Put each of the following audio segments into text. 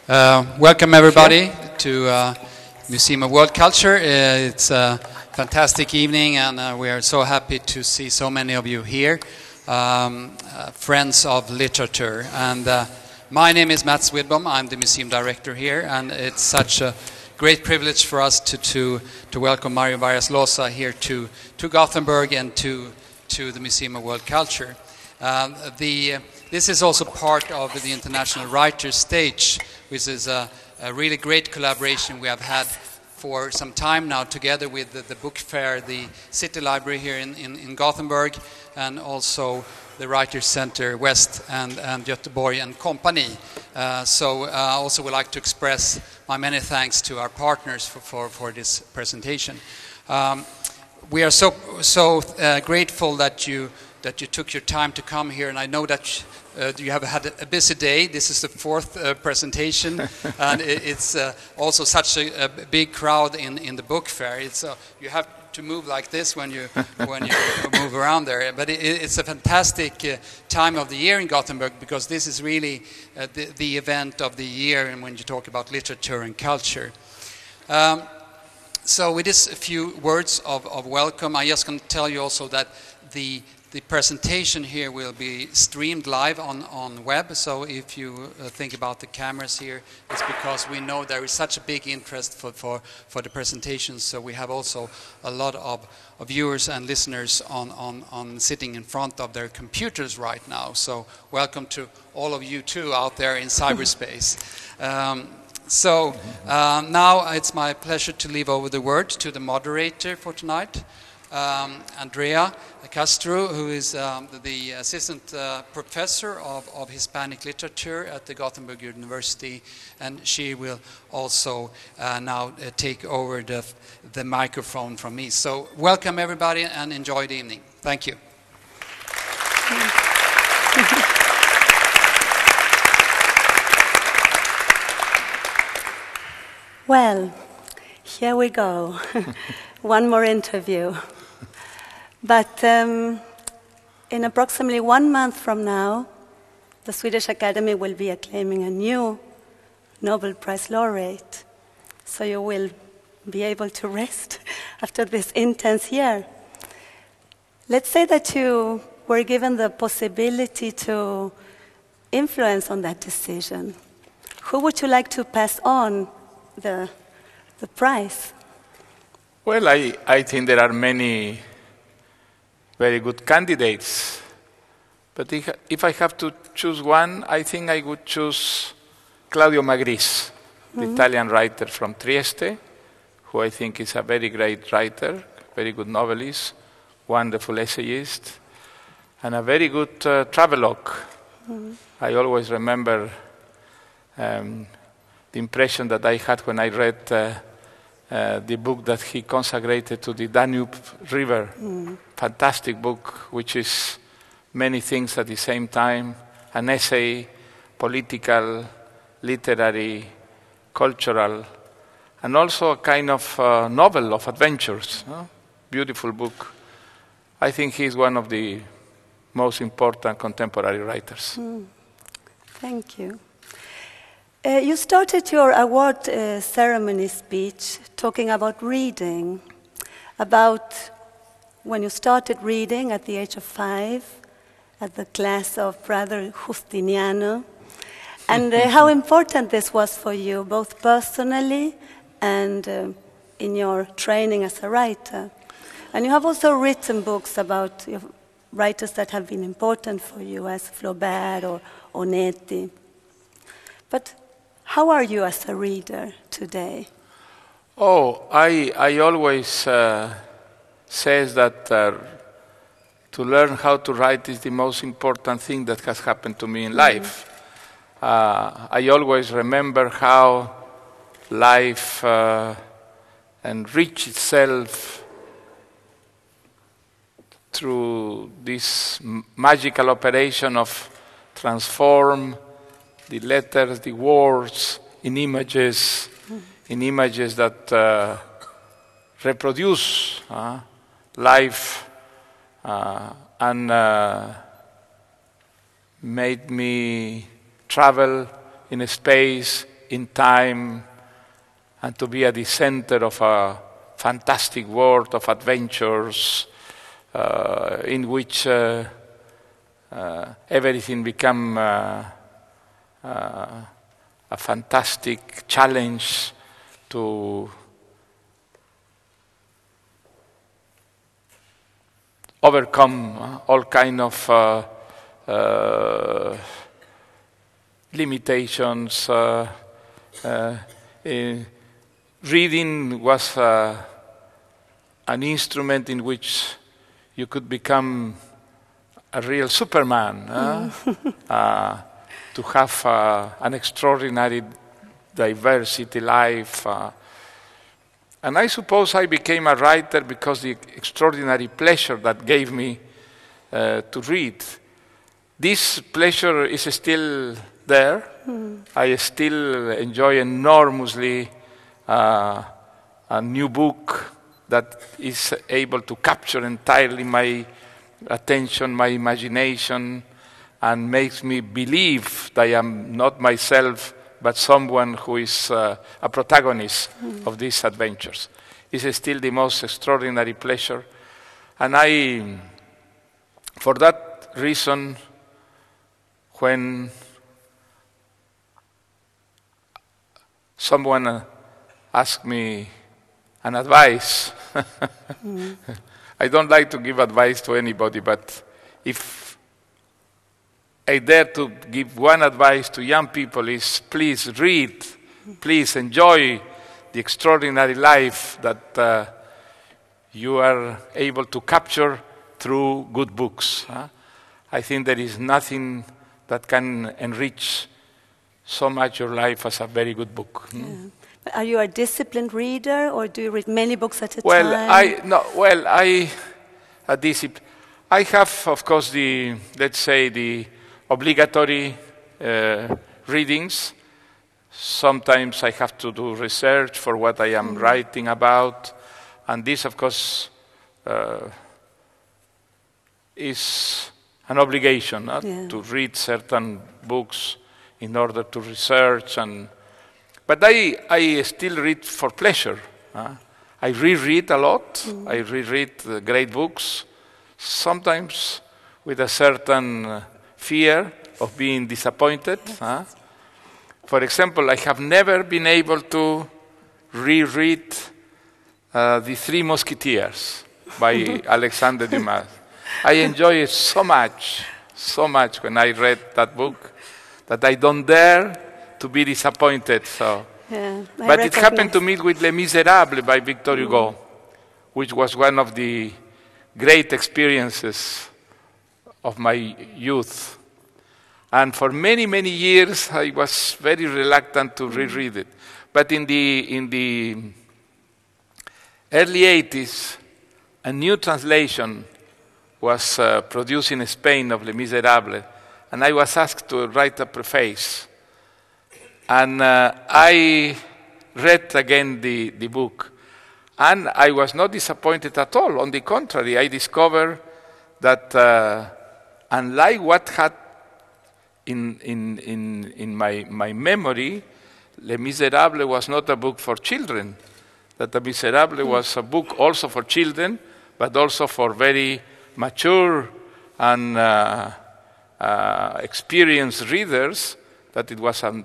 Welcome everybody to Museum of World Culture. It's a fantastic evening and we are so happy to see so many of you here, friends of literature. And my name is Mats Widbom, I'm the museum director here, and it's such a great privilege for us to welcome Mario Vargas Llosa here to Gothenburg and to the Museum of World Culture. This is also part of the International Writers Stage, which is a really great collaboration we have had for some time now together with the book fair, the City Library here in Gothenburg, and also the Writers Center West and Göteborg and Company. So I also would like to express my many thanks to our partners for this presentation. We are so grateful that you took your time to come here, and I know that you have had a busy day. This is the fourth presentation, and it's also such a big crowd in the book fair. It's you have to move like this when you move around there. But it's a fantastic time of the year in Gothenburg, because this is really the event of the year, and when you talk about literature and culture. So with this, a few words of welcome. I just can tell you also that the presentation here will be streamed live on web. So if you think about the cameras here, it's because we know there is such a big interest for the presentations. So we have also a lot of viewers and listeners on sitting in front of their computers right now. So welcome to all of you too out there in cyberspace. Now it's my pleasure to leave over the word to the moderator for tonight, Andrea Castro, who is the assistant professor of Hispanic literature at the Gothenburg University, and she will also now take over the microphone from me. So welcome everybody and enjoy the evening. Thank you. Well, here we go. One more interview. But in approximately 1 month from now, the Swedish Academy will be acclaiming a new Nobel Prize laureate. So you will be able to rest after this intense year. Let's say that you were given the possibility to influence on that decision. Who would you like to pass on the prize? Well, I think there are many very good candidates. But if I have to choose one, I think I would choose Claudio Magris, the Italian writer from Trieste, who I think is a very great writer, very good novelist, wonderful essayist, and a very good travelogue. I always remember the impression that I had when I read the book that he consecrated to the Danube River. Fantastic book, which is many things at the same time: an essay, political, literary, cultural, and also a kind of novel of adventures. Beautiful book. I think he's one of the most important contemporary writers. Thank you. You started your award ceremony speech talking about reading, about when you started reading at the age of 5 at the class of Brother Justiniano, and how important this was for you, both personally and in your training as a writer. And you have also written books about writers that have been important for you, as Flaubert or Onetti. But how are you as a reader today? Oh, I always says that to learn how to write is the most important thing that has happened to me in life. I always remember how life enriched itself through this magical operation of transform the letters, the words, in images that reproduce life and made me travel in a space in time and to be at the center of a fantastic world of adventures in which everything become a fantastic challenge to overcome all kind of limitations. Reading was an instrument in which you could become a real Superman, to have an extraordinary diversity life. And I suppose I became a writer because the extraordinary pleasure that gave me to read. This pleasure is still there. I still enjoy enormously a new book that is able to capture entirely my attention, my imagination, and makes me believe that I am not myself, but someone who is a protagonist of these adventures. It's still the most extraordinary pleasure. And for that reason, when someone asked me an advice, I don't like to give advice to anybody, but if I dare to give one advice to young people is please read, please enjoy the extraordinary life that you are able to capture through good books. I think there is nothing that can enrich so much your life as a very good book. Yeah. Are you a disciplined reader, or do you read many books at a time? I have, of course, let's say, the obligatory readings. Sometimes I have to do research for what I am writing about, and this, of course, is an obligation to read certain books in order to research. But I still read for pleasure. I reread a lot. I reread great books, sometimes with a certain fear of being disappointed. For example, I have never been able to reread The Three Musketeers by Alexandre Dumas. I enjoy it so much when I read that book that I don't dare to be disappointed. So, but it happened to me with Les Miserables by Victor Hugo, which was one of the great experiences of my youth. And for many, many years, I was very reluctant to reread it. But in the early 80s, a new translation was produced in Spain of Les Miserables, and I was asked to write a preface. And I read again the book, and I was not disappointed at all. On the contrary, I discovered that unlike what had in my memory, Les Miserables was not a book for children. That Les Miserables was a book also for children, but also for very mature and experienced readers, that it was a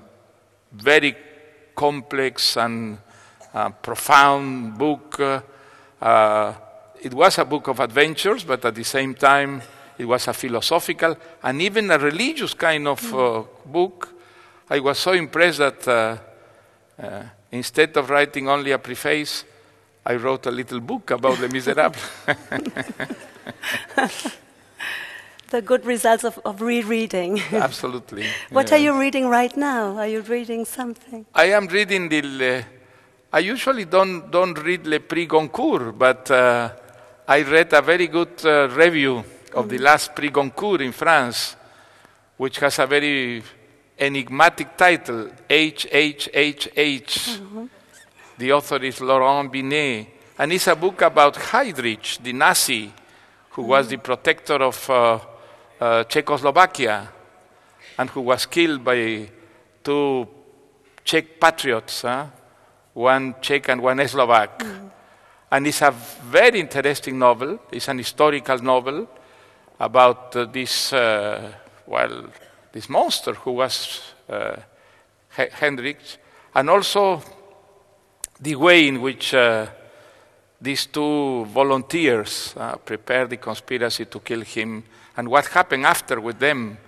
very complex and profound book. It was a book of adventures, but at the same time, it was a philosophical and even a religious kind of book. I was so impressed that instead of writing only a preface, I wrote a little book about Les Miserables. The good results of rereading. Absolutely. What are you reading right now? Are you reading something? I am reading I usually don't read Le Prix Goncourt, but I read a very good review of the last Prix Goncourt in France, which has a very enigmatic title, HHHH. The author is Laurent Binet, and it's a book about Heydrich, the Nazi, who was the protector of Czechoslovakia, and who was killed by two Czech patriots, one Czech and one Slovak. And it's a very interesting novel. It's an historical novel about this monster who was Hendrik, and also the way in which these two volunteers prepared the conspiracy to kill him, and what happened after with them.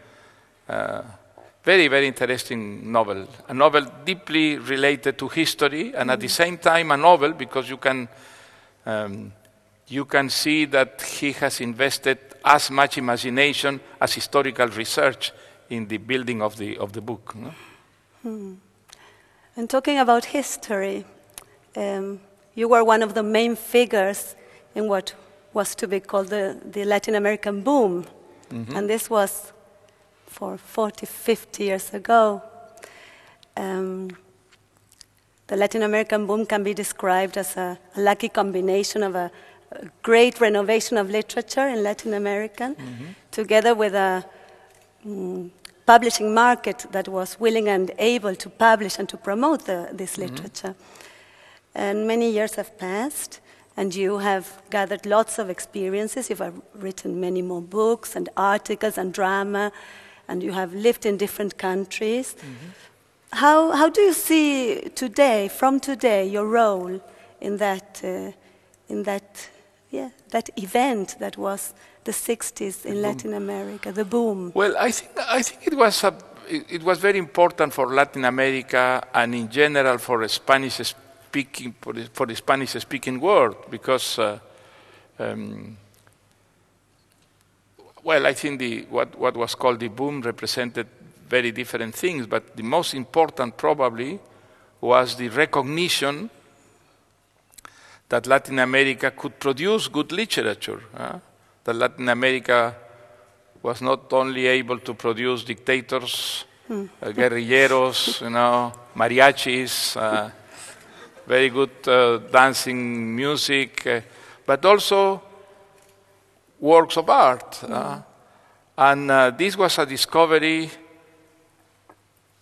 Very, very interesting novel. A novel deeply related to history, and at the same time a novel because you can see that he has invested as much imagination as historical research in the building of the book. No? And talking about history, you were one of the main figures in what was to be called the Latin American boom. And this was for 40, 50 years ago. The Latin American boom can be described as a lucky combination of a great renovation of literature in Latin America, together with a publishing market that was willing and able to publish and to promote this literature. And many years have passed, and you have gathered lots of experiences. You have written many more books and articles and drama, and you have lived in different countries. How do you see today, from today, your role in that event that was the 60s in Latin America, the boom? Well, I think it was very important for Latin America and in general for the Spanish-speaking world because, I think what was called the boom represented very different things, but the most important probably was the recognition that Latin America could produce good literature. That Latin America was not only able to produce dictators, guerrilleros, mariachis, very good dancing music, but also works of art. And this was a discovery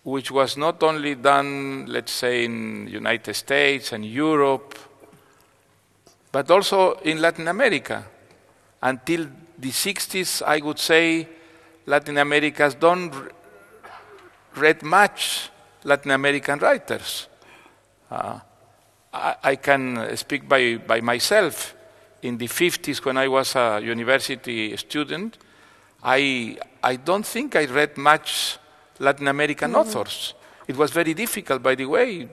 which was not only done, let's say, in the United States and Europe, but also in Latin America. Until the 60s, I would say, Latin Americans don't read much Latin American writers. I can speak by myself. In the 50s, when I was a university student, I don't think I read much Latin American authors. It was very difficult, by the way.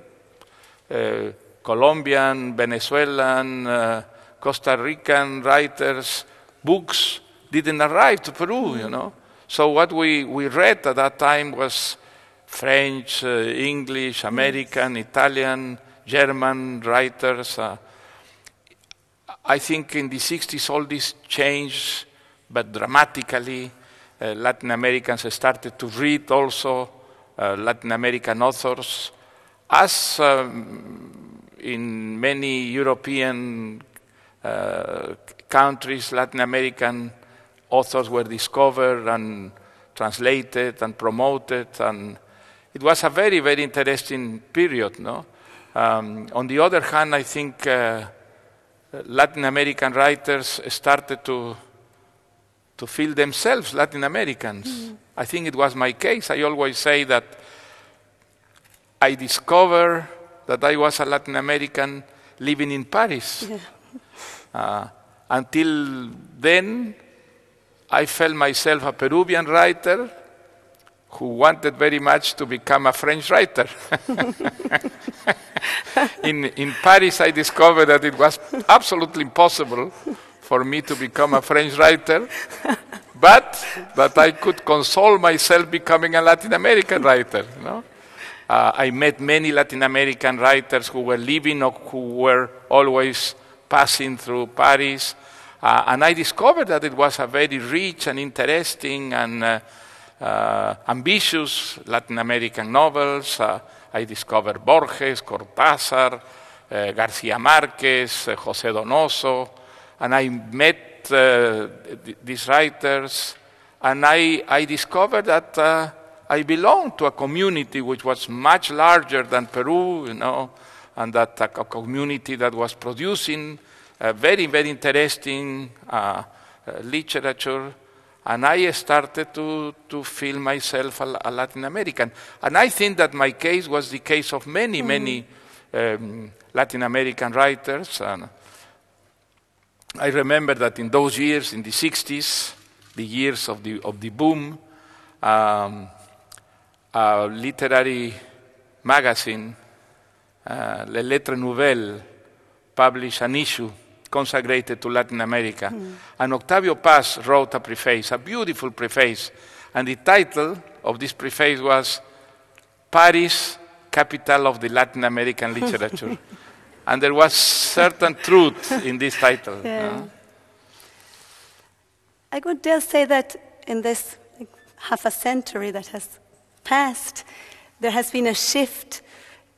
Colombian, Venezuelan, Costa Rican writers, books didn't arrive to Peru, So what we read at that time was French, English, American, Italian, German writers. I think in the 60s all this changed, but dramatically. Latin Americans started to read also Latin American authors. As in many European countries, Latin American authors were discovered and translated and promoted, and it was a very, very interesting period. On the other hand, I think Latin American writers started to feel themselves Latin Americans. I think it was my case. I always say that I discovered that I was a Latin American living in Paris. Until then, I felt myself a Peruvian writer who wanted very much to become a French writer. In Paris, I discovered that it was absolutely impossible for me to become a French writer, but that I could console myself becoming a Latin American writer. I met many Latin American writers who were living or who were always passing through Paris, and I discovered that it was a very rich and interesting and ambitious Latin American novels. I discovered Borges, Cortázar, García Márquez, José Donoso, and I met these writers, and I discovered that I belonged to a community which was much larger than Peru, and that a community that was producing very, very interesting literature. And I started to feel myself a Latin American. And I think that my case was the case of many, many Latin American writers. And I remember that in those years, in the 60s, the years of the boom, a literary magazine, Le Lettres Nouvelles, published an issue consecrated to Latin America. And Octavio Paz wrote a preface, a beautiful preface. And the title of this preface was Paris, Capital of the Latin American Literature. And there was certain truth in this title. Yeah. I would dare say that in this half a century that has passed, there has been a shift.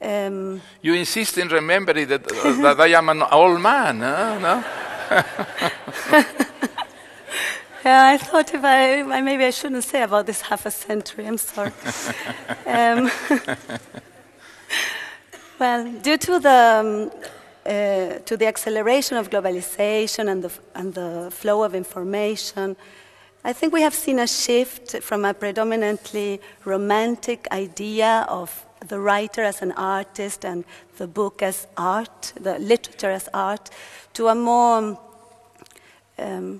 You insist in remembering that I am an old man, no? Yeah, I thought if maybe I shouldn't say about this half a century. I'm sorry. Well, due to the acceleration of globalization and the flow of information, I think we have seen a shift from a predominantly romantic idea of the writer as an artist and the book as art, the literature as art, to a more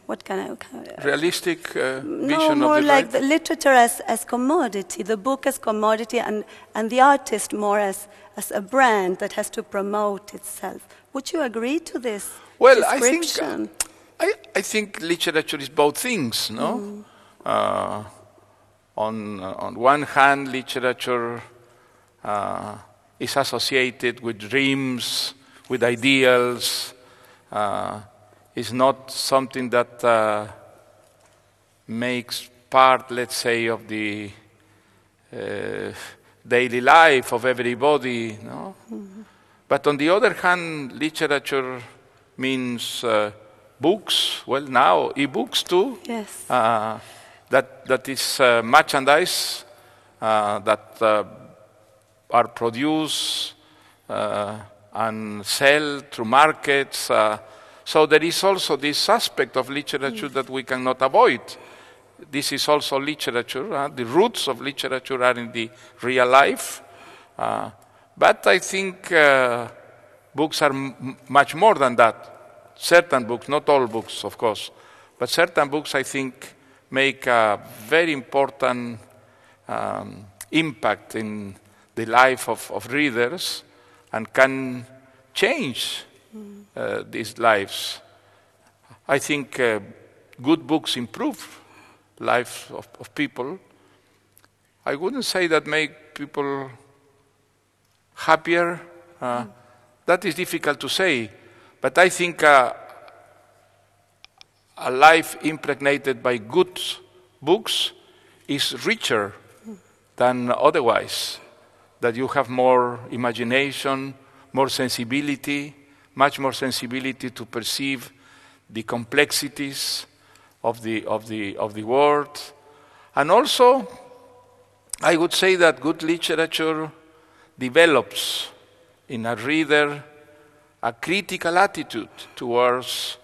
what kind of realistic vision no, more of the like writer? The literature as commodity, the book as commodity, and the artist more as a brand that has to promote itself. Would you agree to this description? I think literature is both things, no? On one hand, literature is associated with dreams, with ideals. Is not something that makes part, let's say, of the daily life of everybody, no? But on the other hand, literature means books. Well, now e-books too. Yes. That is merchandise that are produced and sell through markets. So there is also this aspect of literature that we cannot avoid. This is also literature. The roots of literature are in the real life. But I think books are much more than that. Certain books, not all books, of course, but certain books, I think, make a very important impact in the life of readers and can change these lives. I think good books improve lives of people. I wouldn't say that make people happier. That is difficult to say. But I think a life impregnated by good books is richer than otherwise. That you have more imagination, more sensibility, much more sensibility to perceive the complexities of the world. And also, I would say that good literature develops in a reader a critical attitude towards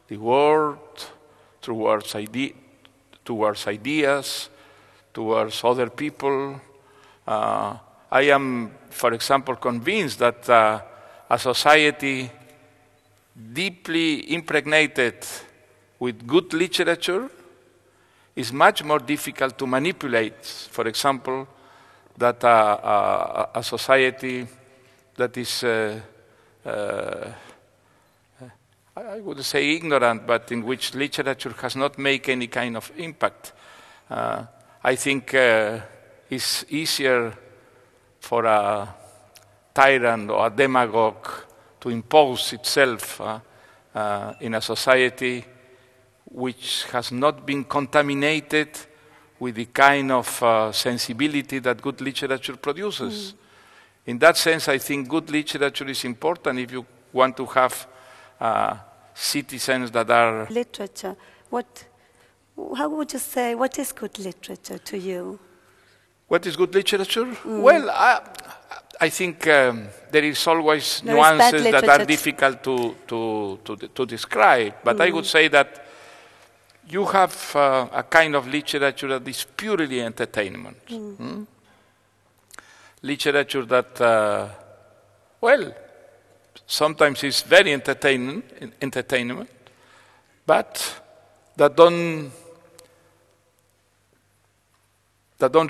the world, towards ideas, towards other people. I am, for example, convinced that a society deeply impregnated with good literature is much more difficult to manipulate. For example, that a society that is, I would say ignorant, but in which literature has not made any kind of impact. I think it's easier for a tyrant or a demagogue to impose itself in a society which has not been contaminated with the kind of sensibility that good literature produces. In that sense, I think good literature is important if you want to have citizens that are... Literature. How would you say, what is good literature to you? What is good literature? Well, I think there is always There is bad nuances that are literature. difficult to describe. But I would say that you have a kind of literature that is purely entertainment. Literature that, well, sometimes is very entertainment, but that don't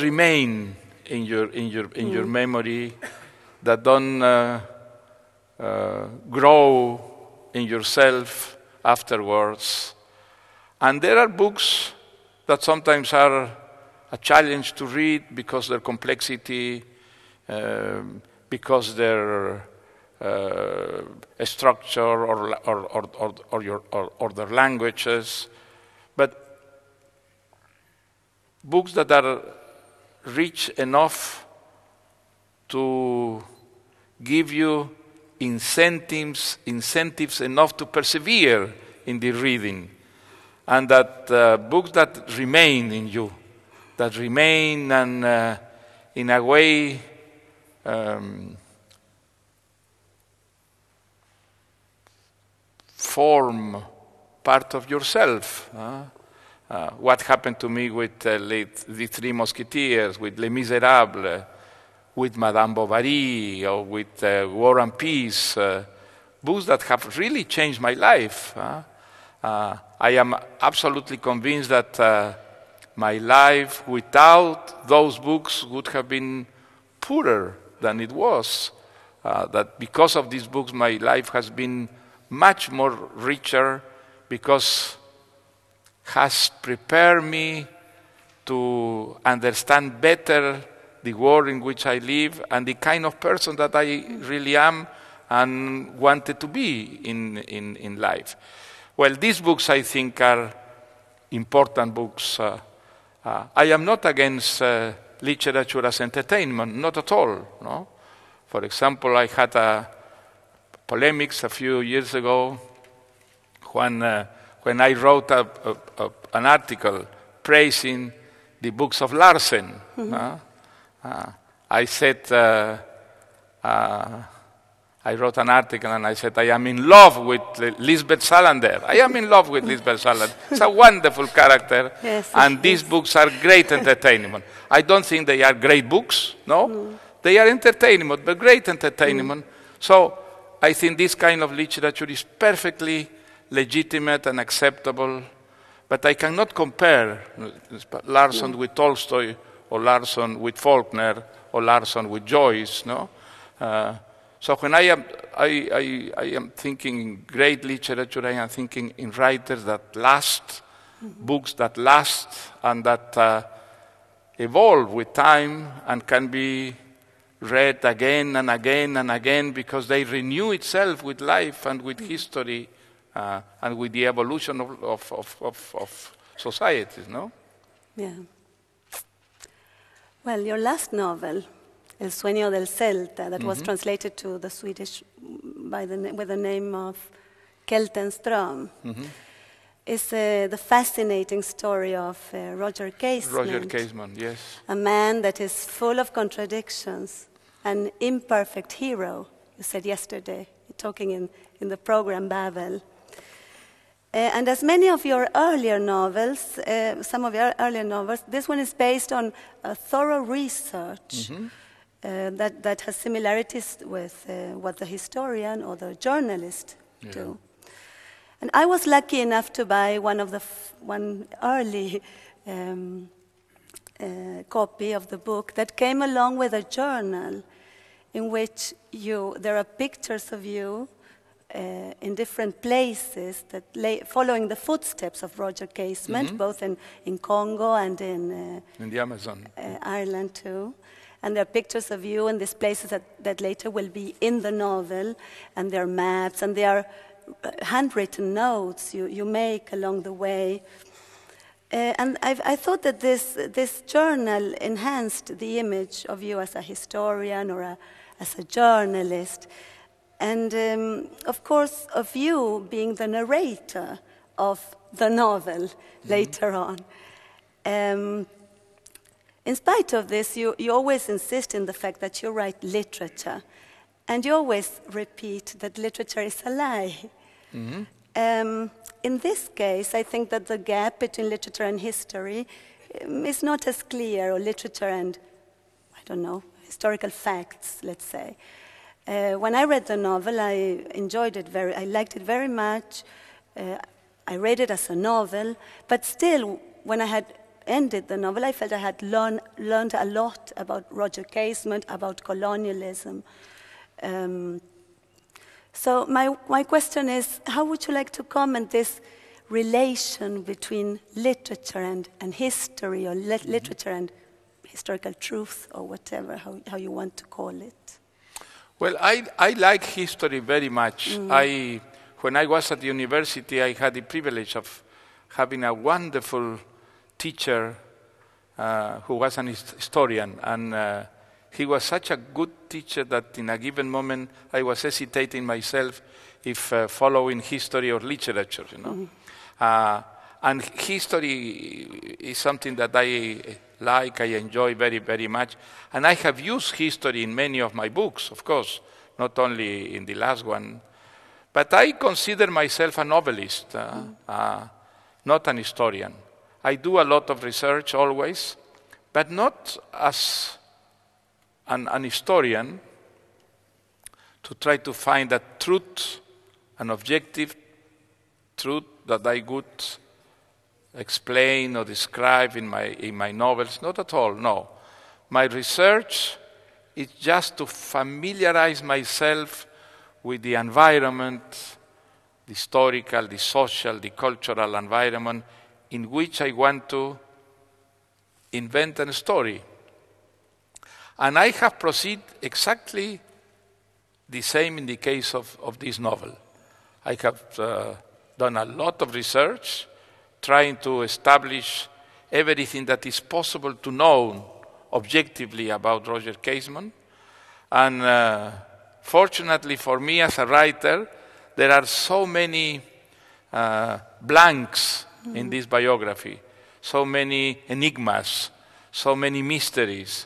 remain in your memory, that don't grow in yourself afterwards. And there are books that sometimes are a challenge to read because their complexity, because their structure or their languages, but books that are rich enough to give you incentives enough to persevere in the reading, and that books that remain in you, that remain and in a way form part of yourself. What happened to me with the Three Musketeers, with Les Miserables, with Madame Bovary, or with War and Peace, books that have really changed my life. I am absolutely convinced that my life without those books would have been poorer than it was. That because of these books, my life has been much more richer, because has prepared me to understand better the world in which I live and the kind of person that I really am and wanted to be in life. Well, these books, I think, are important books. I am not against literature as entertainment, not at all. No? For example, I had a polemics a few years ago when I wrote an article praising the books of Larsen. I said, I wrote an article and I said, I am in love with Lisbeth Salander. I am in love with Lisbeth Salander. It's a wonderful character. Yes, and these books are great entertainment. I don't think they are great books, no? They are entertainment, but great entertainment. So I think this kind of literature is perfectly legitimate and acceptable, but I cannot compare Larsen with Tolstoy, or Larsen with Faulkner, or Larsen with Joyce. No, so when I am thinking in great literature, I am thinking in writers that last, books that last, and that evolve with time and can be read again and again and again, because they renew itself with life and with history. And with the evolution of societies, no? Yeah. Well, your last novel, El Sueño del Celta, that was translated to the Swedish with the name of Keltenström, is the fascinating story of Roger Casement. Roger Casement, yes. A man that is full of contradictions, an imperfect hero, you said yesterday, talking in the program Babel. And as many of your earlier novels, some of your earlier novels, this one is based on a thorough research that has similarities with what the historian or the journalist do. And I was lucky enough to buy one early copy of the book that came along with a journal in which there are pictures of you in different places that following the footsteps of Roger Casement, both in Congo and in the Amazon, Ireland too. And there are pictures of you in these places that later will be in the novel, and there are maps, and there are handwritten notes you make along the way. And I thought that this journal enhanced the image of you as a historian or as a journalist. And, of course, of you being the narrator of the novel later on. In spite of this, you always insist in the fact that you write literature, and you always repeat that literature is a lie. In this case, I think that the gap between literature and history is not as clear, or literature and, I don't know, historical facts, let's say. When I read the novel, I enjoyed it I liked it very much. I read it as a novel, but still, when I had ended the novel, I felt I had learned a lot about Roger Casement, about colonialism. So my question is, how would you like to comment this relation between literature and history, or literature and historical truth, or whatever, how you want to call it? Well, I like history very much. When I was at the university, I had the privilege of having a wonderful teacher who was an historian, and he was such a good teacher that in a given moment I was hesitating myself if following history or literature, you know. And history is something that I like, I enjoy very, very much. And I have used history in many of my books, of course, not only in the last one. But I consider myself a novelist, not an historian. I do a lot of research always, but not as an historian to try to find a truth, an objective truth that I could explain or describe in my novels. Not at all, no. My research is just to familiarize myself with the environment, the historical, the social, the cultural environment in which I want to invent a story. And I have proceeded exactly the same in the case of this novel. I have done a lot of research, trying to establish everything that is possible to know objectively about Roger Casement. And fortunately for me as a writer, there are so many blanks in this biography, so many enigmas, so many mysteries,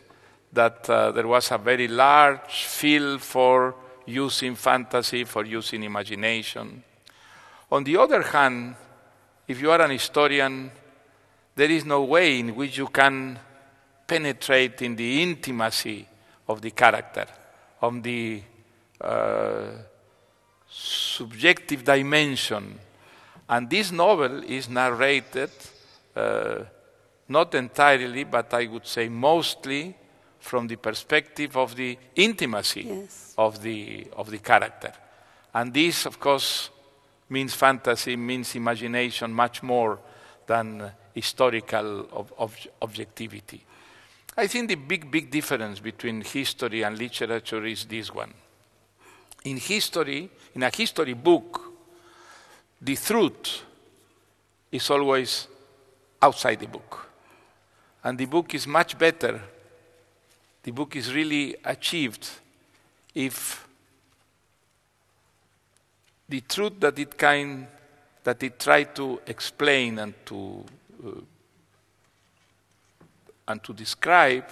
that there was a very large field for using fantasy, for using imagination. On the other hand, if you are an historian, there is no way in which you can penetrate in the intimacy of the character, of the subjective dimension. And this novel is narrated, not entirely, but I would say mostly, from the perspective of the intimacy of the character. And this, of course, means fantasy, means imagination much more than historical objectivity. I think the big difference between history and literature is this one. In history, in a history book, the truth is always outside the book. And the book is much better. The book is really achieved if the truth that it tried to explain and to describe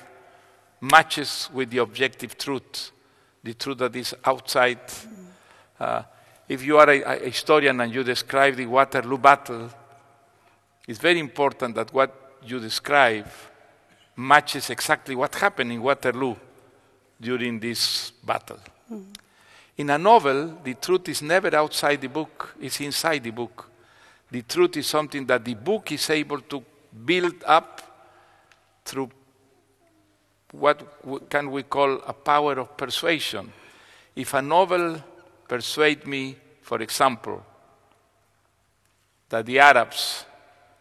matches with the objective truth, the truth that is outside. If you are a historian and you describe the Waterloo battle, it's very important that what you describe matches exactly what happened in Waterloo during this battle. In a novel, the truth is never outside the book, it's inside the book. The truth is something that the book is able to build up through what can we call a power of persuasion. If a novel persuades me, for example, that the Arabs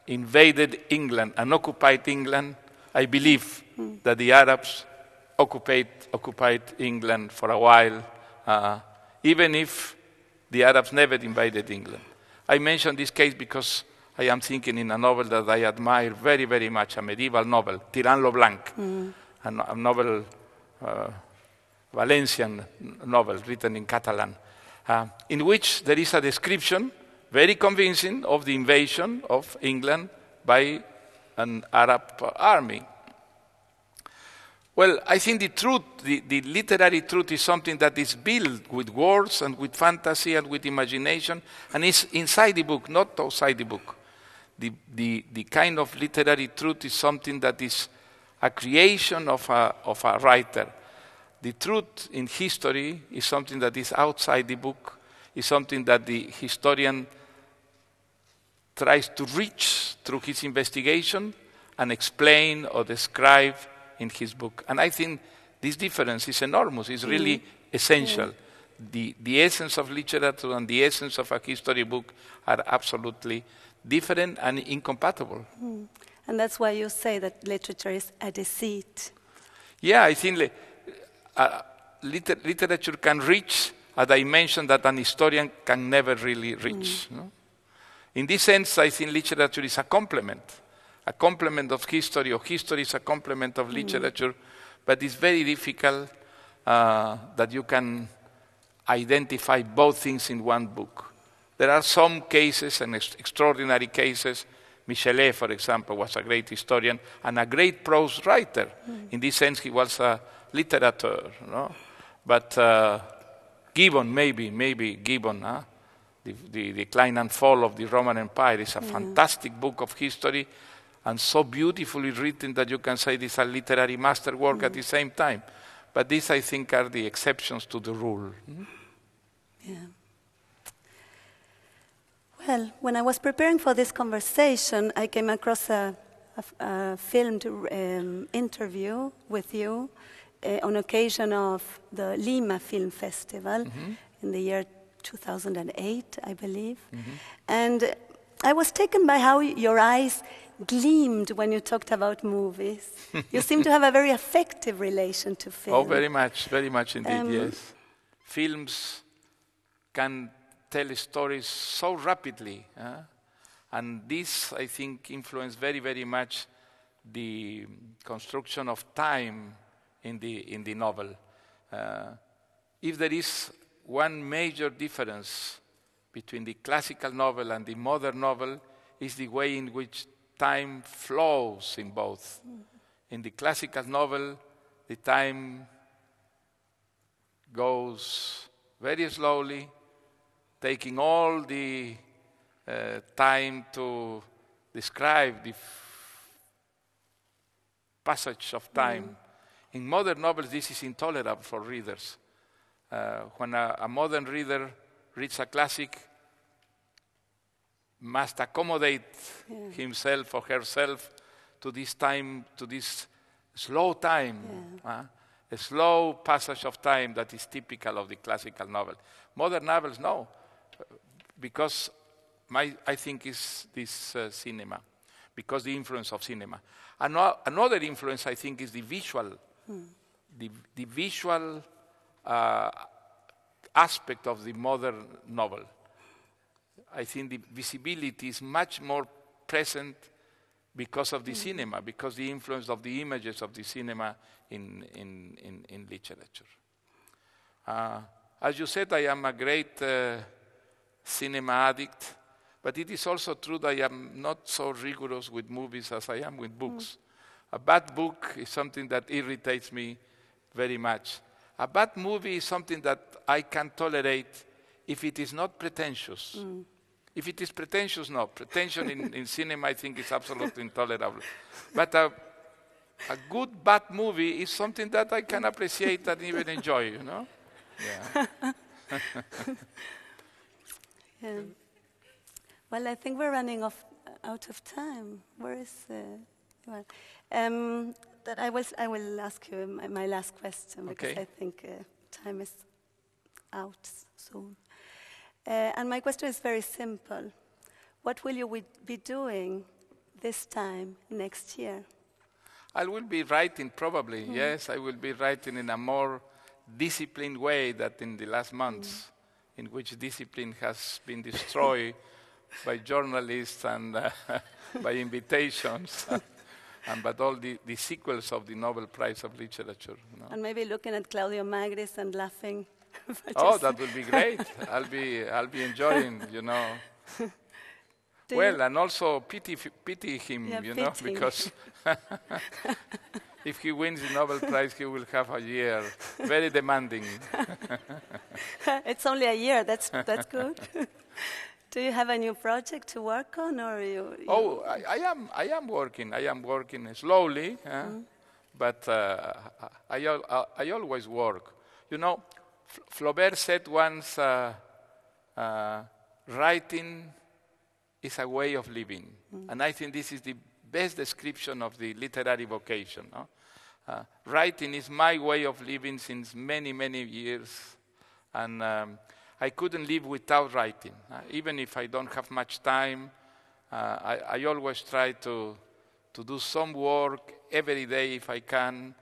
invaded England and occupied England, I believe that the Arabs occupied England for a while, even if the Arabs never invaded England. I mention this case because I am thinking in a novel that I admire very, very much, a medieval novel, Tirant lo Blanc, a novel, Valencian novel written in Catalan, in which there is a description, very convincing, of the invasion of England by an Arab army. Well, I think the truth, the literary truth is something that is built with words and with fantasy and with imagination, and is inside the book, not outside the book. The kind of literary truth is something that is a creation of a writer. The truth in history is something that is outside the book, is something that the historian tries to reach through his investigation and explain or describe in his book. And I think this difference is enormous, it's really essential. The essence of literature and the essence of a history book are absolutely different and incompatible. And that's why you say that literature is a deceit. Yeah, I think literature can reach a dimension that an historian can never really reach. No? In this sense, I think literature is a complement of history, or history is a complement of literature, but it's very difficult that you can identify both things in one book. There are some cases, and extraordinary cases. Michelet, for example, was a great historian and a great prose writer. In this sense, he was a literateur. No? But Gibbon, maybe Gibbon, the Decline and Fall of the Roman Empire is a fantastic book of history, and so beautifully written that you can say this is a literary masterwork at the same time. But these, I think, are the exceptions to the rule. Yeah. Well, when I was preparing for this conversation, I came across a filmed interview with you on occasion of the Lima Film Festival in the year 2008, I believe. And I was taken by how your eyes gleamed when you talked about movies. You seem to have a very affective relation to film. Oh, very much indeed, yes. Films can tell stories so rapidly, and this, I think, influenced very, very much the construction of time in the novel. If there is one major difference between the classical novel and the modern novel, is the way in which time flows in both. In the classical novel, the time goes very slowly, taking all the time to describe the passage of time. In modern novels, this is intolerable for readers. When a modern reader reads a classic, must accommodate himself or herself to this time, to this slow time, a slow passage of time that is typical of the classical novel. Modern novels, no, because I think is this cinema, because the influence of cinema. Another influence, I think, is the visual, the visual aspect of the modern novel. I think the visibility is much more present because of the cinema, because the influence of the images of the cinema in literature. As you said, I am a great cinema addict, but it is also true that I am not so rigorous with movies as I am with books. A bad book is something that irritates me very much. A bad movie is something that I can tolerate if it is not pretentious. If it is pretentious, no. Pretension in cinema, I think, is absolutely intolerable. But a good bad movie is something that I can appreciate and even enjoy, you know? Yeah. Yeah. Well, I think we're running out of time. Where is that I will ask you my last question, because I think time is out soon. And my question is very simple. What will you be doing this time next year? I will be writing, probably, yes. I will be writing in a more disciplined way than in the last months, in which discipline has been destroyed by journalists and by invitations, but all the sequels of the Nobel Prize of Literature. You know. And maybe looking at Claudio Magris and laughing. Oh, that would be great. I'll be enjoying, you know. And also pity him, you know, because If he wins the Nobel Prize, he will have a year. Very demanding. It's only a year. That's good. Do you have a new project to work on, or you? Oh, I am working. I am working slowly, but I always work. You know, Flaubert said once, writing is a way of living, and I think this is the best description of the literary vocation. No? Writing is my way of living since many, many years, and I couldn't live without writing. Even if I don't have much time, I always try to do some work every day if I can,